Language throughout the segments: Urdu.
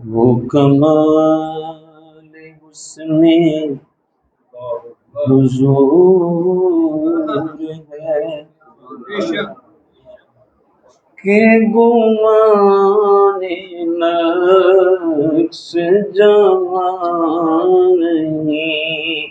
وہ کمال حسن حضور ہے کہ گمان نقص جہاں نہیں،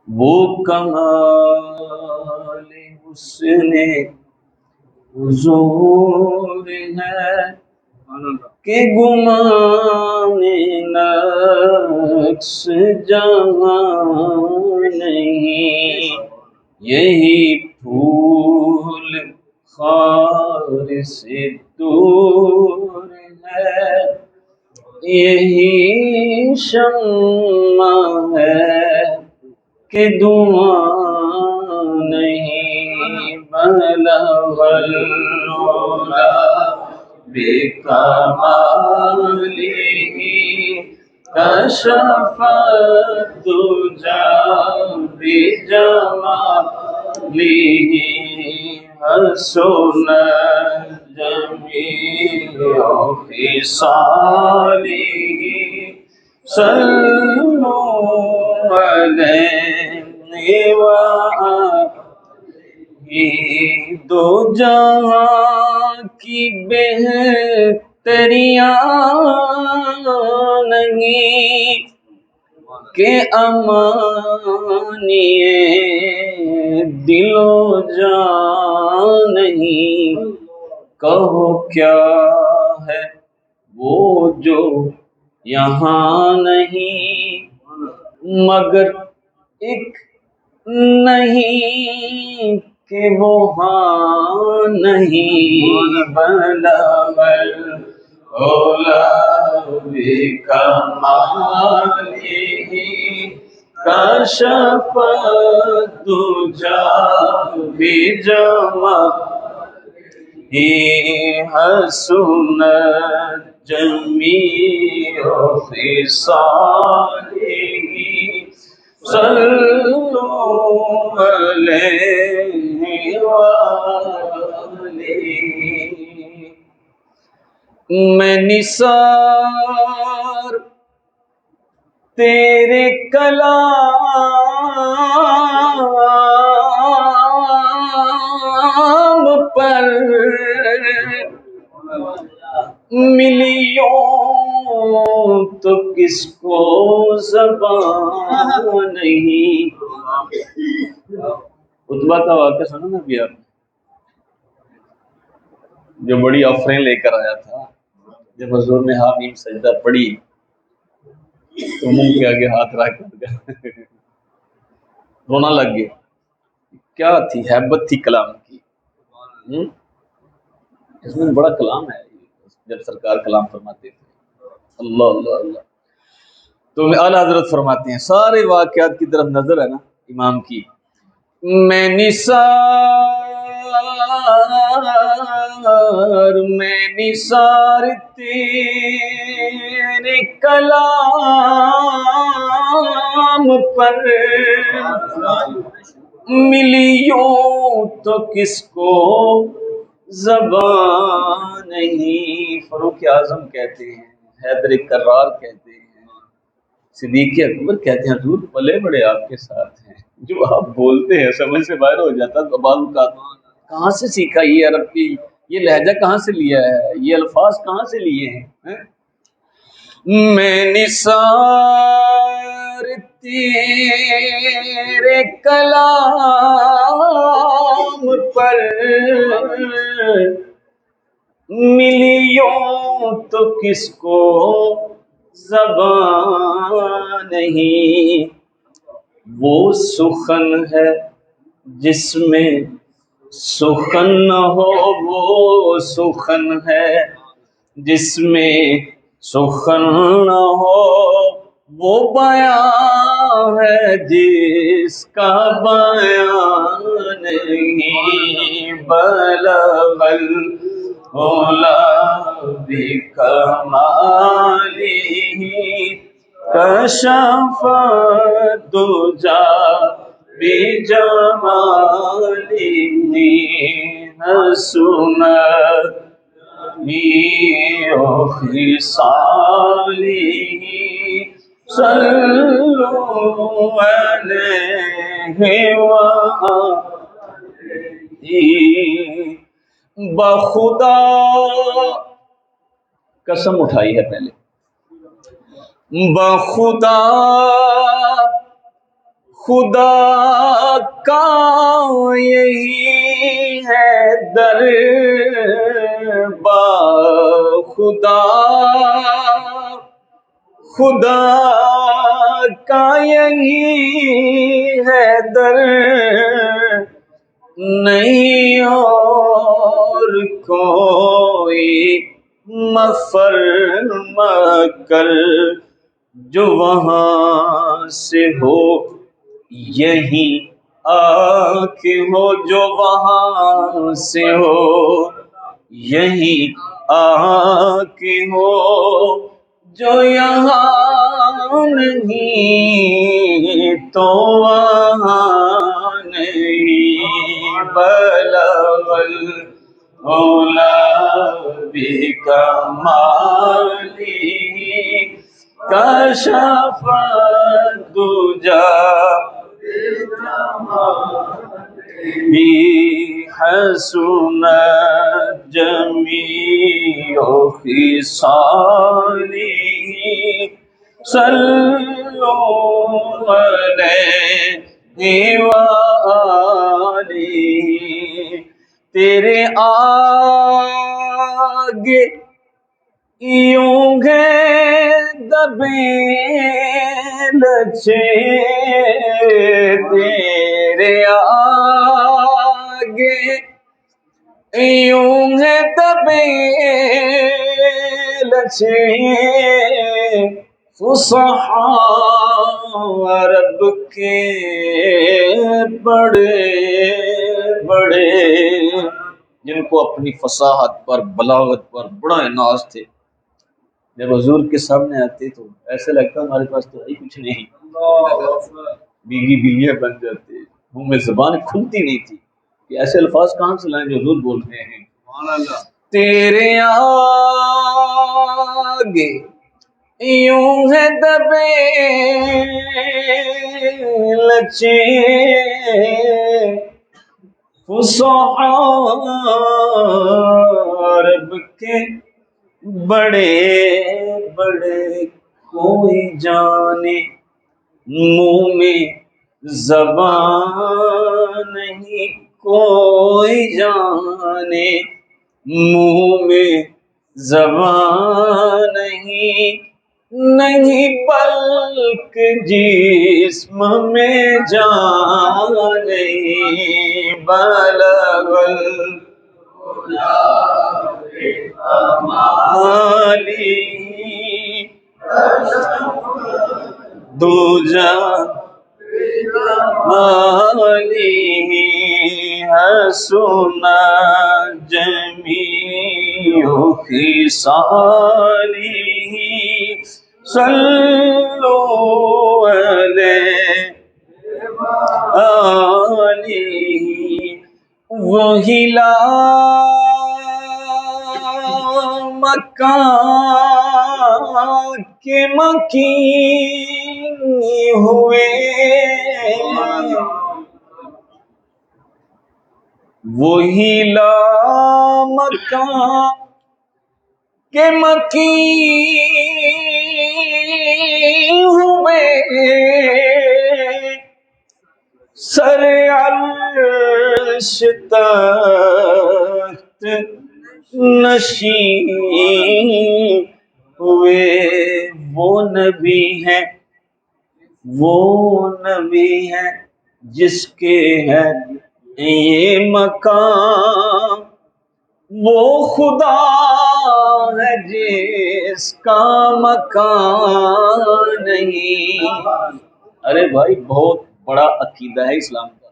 وہ کمال حسن حضور ہے کہ گمان نقص جہاں نہیں، یہی پھول خار سے دور ہے، یہی شمع ہے کہ دھواں نہیں، بلغ العلا بکمالہ کشف الدجی بجمالہ، حسن جمیع خصالہ، صلوا علیہ وآلہ۔ دو جہاں کی بہتریاں نہیں کہ امانی دل و جان نہیں، کہو کیا ہے وہ جو یہاں نہیں، مگر ایک نہیں کہ وہاں نہیں، بلغ العلا بکمالہ کشف الدجی بجمالہ، حسن جمیع خصالہ، صلوا علیہ وآلہ۔ میں نثار تیرے کلام پر ملیوں تو کس کو زبان نہیں۔ عتبہ کا واقعہ سنا نا ابھی آپ، جو بڑی آفرین لے کر آیا تھا، جب حضور نے حامیم سجدہ پڑھی تو منہ کے آگے ہاتھ رکھ کر رونا لگ گیا۔ کیا تھی ہیبت تھی کلام کی، اس میں بڑا کلام ہے جب سرکار کلام فرماتے تھے، اللہ اللہ اللہ۔ تو اعلیٰ حضرت فرماتے ہیں، سارے واقعات کی طرف نظر ہے نا امام کی، میں نثار تیرے کلام پر ملیوں تو کس کو زبان نہیں۔ فاروق اعظم کہتے ہیں، حیدر کرار کہتے ہیں، صدیق اکبر کہتے ہیں، حضور پلے بڑے آپ کے ساتھ ہیں، جو آپ بولتے ہیں سمجھ سے باہر ہو جاتا ہے۔ بعض اوقات کہاں سے سیکھا یہ عرب کی، یہ لہجہ کہاں سے لیا ہے، یہ الفاظ کہاں سے لیے ہیں؟ میں نثار تیرے کلام پر ملیوں تو کس کو زبان نہیں، وہ سخن ہے جس میں سخن نہ ہو، وہ سخن ہے جس میں سخن نہ ہو، وہ بیان ہے جس کا بیان نہیں، بلغ العلا بکمالہ کشف الدجی بجمالہ، حسن خصاله صلوا علیہ وآلہ بخدا قسم اٹھائی ہے پہلے بخدا خدا کا یہی ہے در بخدا خدا کا یہی ہے در نہیں اور کوئی مفر مکر جو وہاں سے ہو یہی آ کے ہو جو وہاں سے ہو یہی آ کے ہو جو یہاں نہیں تو وہاں نہیں بلغ العلا بکمالہ کشف الدجی حسنت جمیع خصالہ صلوا علیہ وآلہ تیرے آگے یوں گے دبے لچے تیرے آگے یوں ہے دبے لچے فصحاء عرب کے بڑے بڑے جن کو اپنی فصاحت پر بلاغت پر بڑا ناز تھے جب حضور کے سامنے آتے تو ایسے لگتا ہمارے پاس تو ہے کچھ نہیں بیگی بیلیاں بن جاتے منہ میں زبان کھلتی نہیں تھی کہ ایسے الفاظ کہاں سے لائیں جو حضور بول رہے ہیں تیرے آگے یوں ہے دبے لچے فصحاء عرب کے بڑے بڑے کوئی جانے منہ میں زبان نہیں کوئی جانے منہ میں زبان نہیں بلکہ جسم میں جان نہیں بلغ العلی دجا علیہ حسنت جمیع خصالہ صلوا علیہ وہی لا مکان کے مکین ہوئے وہی لا مکان کے مکین ہوئے سر عرش تخت نشین ہوئے وہ نبی ہیں جس کے ہے یہ مقام وہ خدا ہے جس کا مکان نہیں. ارے بھائی بہت بڑا عقیدہ ہے اسلام کا.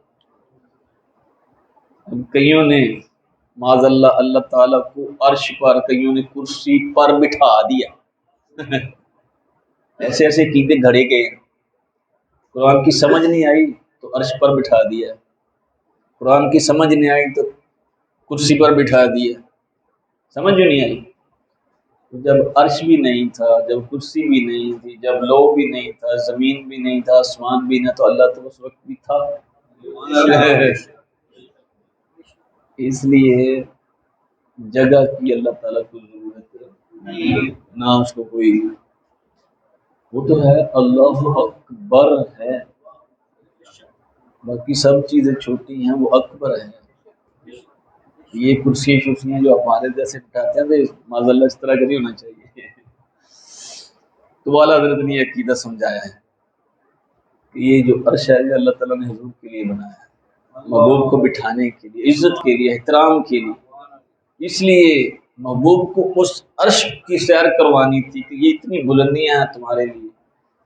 کئیوں نے معاذ اللہ اللہ تعالیٰ کو عرش پر، کئیوں نے کرسی پر بٹھا دیا. ایسے ایسے عقیدے گھڑے گئے. قرآن کی سمجھ نہیں آئی تو عرش پر بٹھا دیا، قرآن کی سمجھ نہیں آئی تو کرسی پر بٹھا دیا. سمجھ نہیں آئی؟ جب عرش بھی نہیں تھا، جب کرسی بھی نہیں تھی، جب لو بھی نہیں تھا، زمین بھی نہیں تھا، آسمان بھی نہ، تو اللہ تو اس وقت بھی تھا۔ اس لیے جگہ کی اللہ تعالیٰ کو ضرورت نہ اس کو کوئی، وہ تو ہے اللہ اکبر ہے، باقی سب چیزیں چھوٹی ہیں، وہ اکبر ہے۔ یہ کرسیاں شرسیاں جو ہمارے جیسے بٹھاتے ہیں تو معاذ اللہ اس طرح کا نہیں ہونا چاہیے۔ تو والا حضرت نے یہ عقیدہ سمجھایا ہے کہ یہ جو عرش ہے یہ اللہ تعالیٰ نے حضور کے لیے بنایا ہے، محبوب کو بٹھانے کے لیے، عزت کے لیے، احترام کے لیے۔ اس لیے محبوب کو اس عرش کی سیر کروانی تھی کہ یہ اتنی بلندیاں ہیں تمہارے لیے،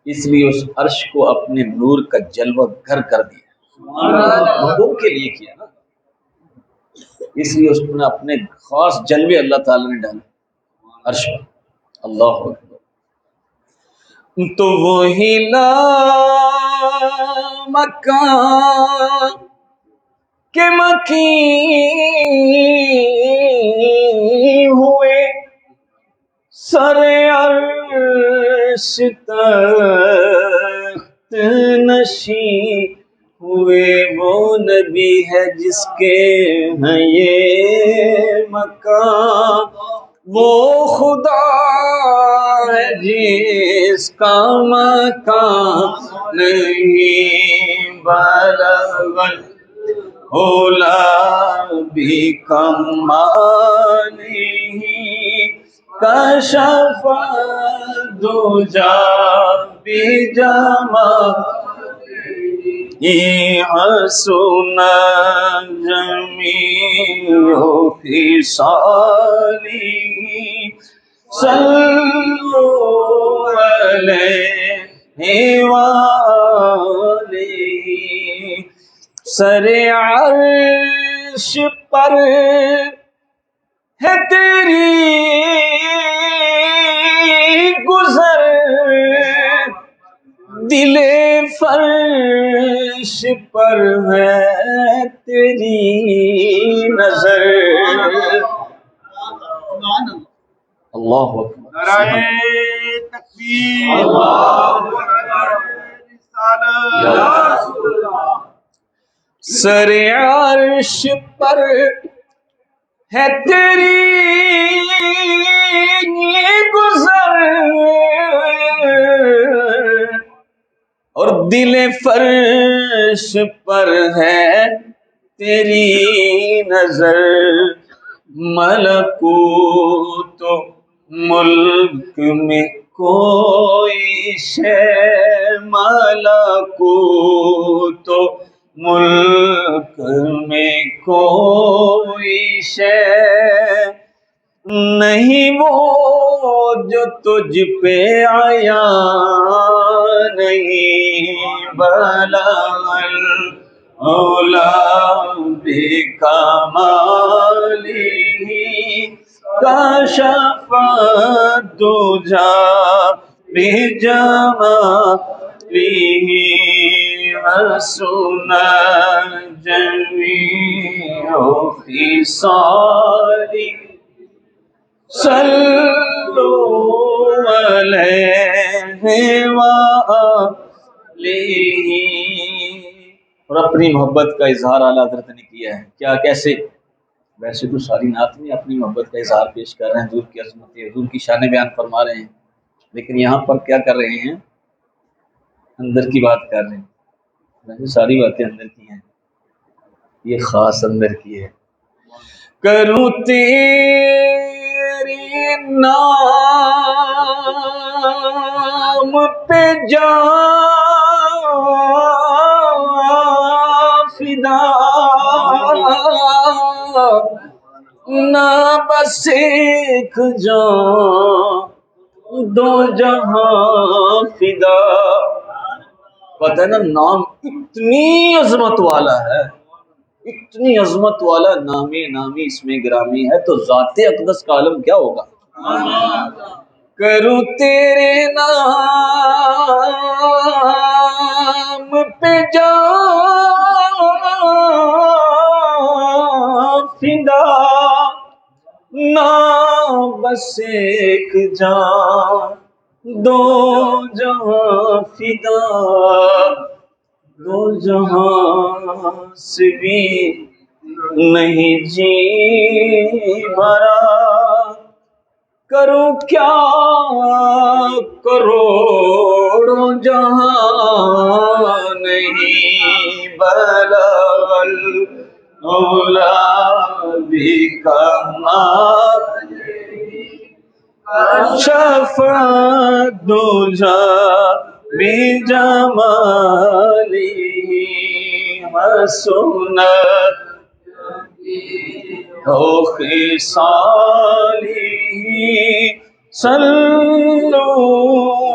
اس لیے اس عرش کو اپنے نور کا جلوہ گھر کر دیا، محبوب کے لیے کیا نا، اس لیے اس نے اپنے خاص جلوے اللہ تعالیٰ نے ڈالے عرش پر۔ اللہ اکبر۔ تو وہی لا مکان کے مکین ہوئے، سر عرش تخت نشین ہوئے، وہ نبی ہے جس کے ہیں یہ مکان، وہ خدا ہے جس کا مکان نہیں بلغ العلا بکمالہ، کشف الدجی بجمالہ، حسن جمیع خصالہ، صلوا علیہ وآلہ۔ سر عرش پر ہے تیری گزر، دل فرش پر ہے تیری نظر۔ اللہ اکبر۔ نعرہ تکبیر، اللہ اکبر، رسالت۔ سر عرش پر ہے تیری گزر، اور دل فرش پر ہے تیری نظر، ملکوت ملک میں کوئی شے، ملکوت ملک میں کوئی شے نہیں وہ جو تجھ پہ آیا نہیں، بلغ العلا بکمالہ، کشف الدجی بجمالہ، حسن جمیع خصالہ، صلوا علیہ وآلہ۔ اور اپنی محبت کا اظہار اعلیٰ حضرت نے کیا ہے، کیا کیسے؟ ویسے تو ساری نعت میں اپنی محبت کا اظہار پیش کر رہے ہیں، حضور کی عظمت، حضور کی شان بیان فرما رہے ہیں، لیکن یہاں پر کیا کر رہے ہیں؟ اندر کی بات کر رہے ہیں۔ ویسے ساری باتیں اندر کی ہیں، یہ خاص اندر کی ہے۔ کروں تیرے نام پہ جان فدا، نہ بس ایک جان دو جہاں فدا۔ پتہ ہے نا، نام اتنی عظمت والا ہے، اتنی عظمت والا نام نامی اس میں گرامی ہے، تو ذات اقدس کا عالم کیا ہوگا؟ کروں تیرے نام پہ جان فدا، نہ بس ایک جان دو جہاں فدا، دو جہاں سے بھی نہیں جی بھرا، کروں کیا کروڑوں جہاں نہیں بلغل اولادی کمال شفاعت دجا بجمالی حسنت ہو خصالی، صلو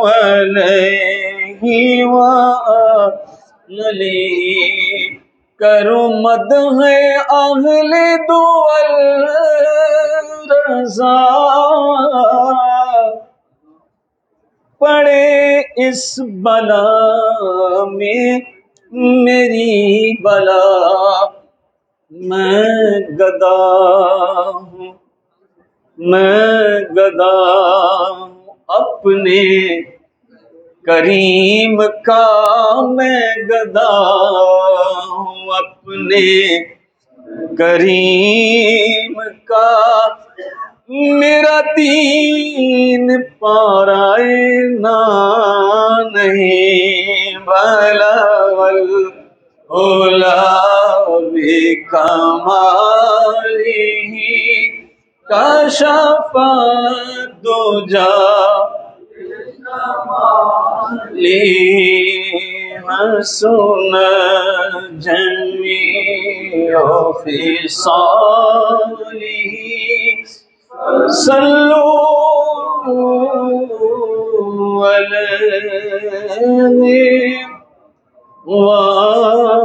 علیہ وآلہ، کروں مدح اہل دول رضا، پڑے اس بلا میں میری بلا، میں گدا ہوں، میں گدا ہوں اپنے کریم کا، میں گدا ہوں اپنے کریم کا، میرا دین پارائے نہ نہیں بلغل اولا بکمالہ، کشف الدجا حسن جمیع خصالہ، صلو علیہ وآلہ۔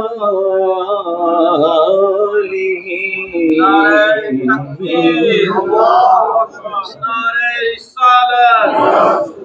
نعرہ تکبیر، اللہ اکبر، نعرہ رسالت۔